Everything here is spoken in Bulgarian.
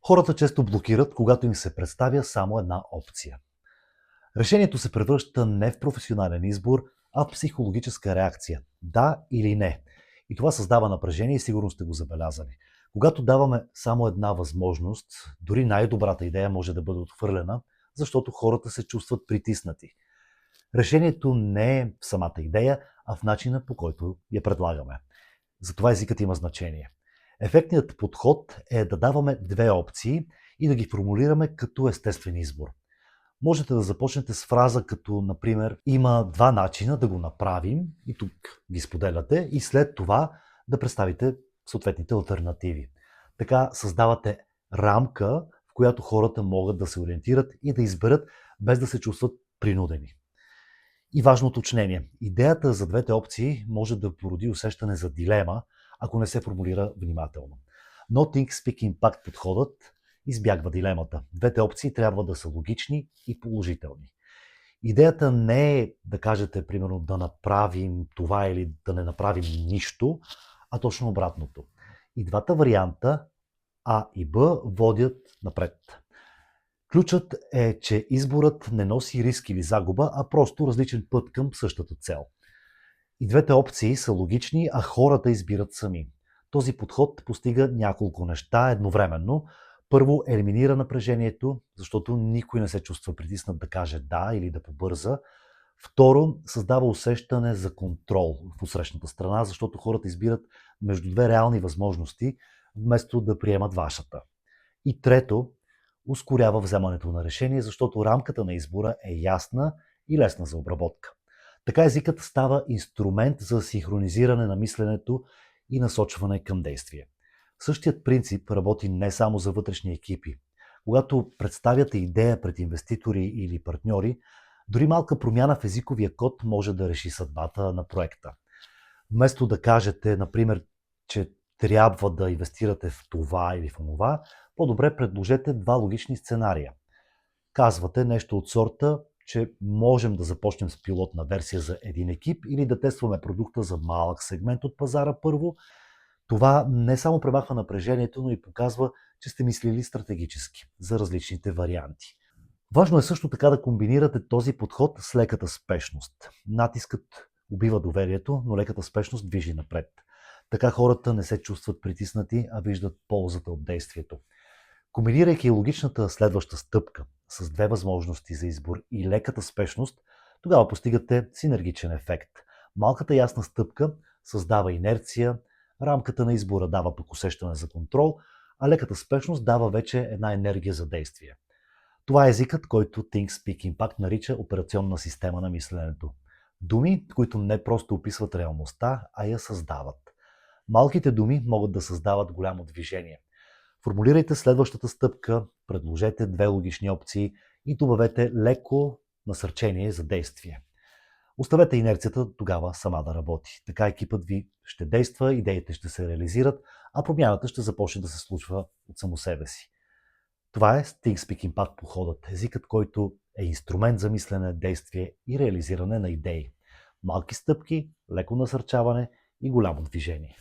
Хората често блокират, когато им се представя само една опция. Решението се превръща не в професионален избор, а в психологическа реакция. Да или не. И това създава напрежение и сигурно сте го забелязали. Когато даваме само една възможност, дори най-добрата идея може да бъде отхвърлена, защото хората се чувстват притиснати. Решението не е в самата идея, а в начина, по който я предлагаме. Затова езикът има значение. Ефектният подход е да даваме две опции и да ги формулираме като естествен избор. Можете да започнете с фраза като, например, има два начина да го направим и тук ги споделяте и след това да представите съответните алтернативи. Така създавате рамка, в която хората могат да се ориентират и да изберат без да се чувстват принудени. И важно уточнение. Идеята за двете опции може да породи усещане за дилема, ако не се формулира внимателно. Но Think Speak Impact подходът избягва дилемата. Двете опции трябва да са логични и положителни. Идеята не е да кажете, примерно, да направим това или да не направим нищо, а точно обратното. И двата варианта А и Б водят напред. Ключът е, че изборът не носи риск или загуба, а просто различен път към същата цел. И двете опции са логични, а хората избират сами. Този подход постига няколко неща едновременно. Първо, елиминира напрежението, защото никой не се чувства притиснат да каже да или да побърза. Второ, създава усещане за контрол в отсрещната страна, защото хората избират между две реални възможности, вместо да приемат вашата. И трето, ускорява вземането на решение, защото рамката на избора е ясна и лесна за обработка. Така езикът става инструмент за синхронизиране на мисленето и насочване към действие. Същият принцип работи не само за вътрешни екипи. Когато представяте идея пред инвеститори или партньори, дори малка промяна в езиковия код може да реши съдбата на проекта. Вместо да кажете, например, че трябва да инвестирате в това или в онова, по-добре предложете два логични сценария. Казвате нещо от сорта, че можем да започнем с пилотна версия за един екип или да тестваме продукта за малък сегмент от пазара първо. Това не само премахва напрежението, но и показва, че сте мислили стратегически за различните варианти. Важно е също така да комбинирате този подход с леката спешност. Натискът убива доверието, но леката спешност движи напред. Така хората не се чувстват притиснати, а виждат ползата от действието. Комбинирайки логичната следваща стъпка с две възможности за избор и леката спешност, тогава постигате синергичен ефект. Малката ясна стъпка създава инерция, рамката на избора дава пък усещане за контрол, а леката спешност дава вече една енергия за действие. Това е езикът, който Think Speak Impact нарича операционна система на мисленето. Думи, които не просто описват реалността, а я създават. Малките думи могат да създават голямо движение. Формулирайте следващата стъпка, предложете две логични опции и добавете леко насърчение за действие. Оставете инерцията тогава сама да работи. Така екипът ви ще действа, идеите ще се реализират, а промяната ще започне да се случва от само себе си. Това е Think Speak Impact подходът, езикът, който е инструмент за мислене, действие и реализиране на идеи. Малки стъпки, леко насърчаване и голямо движение.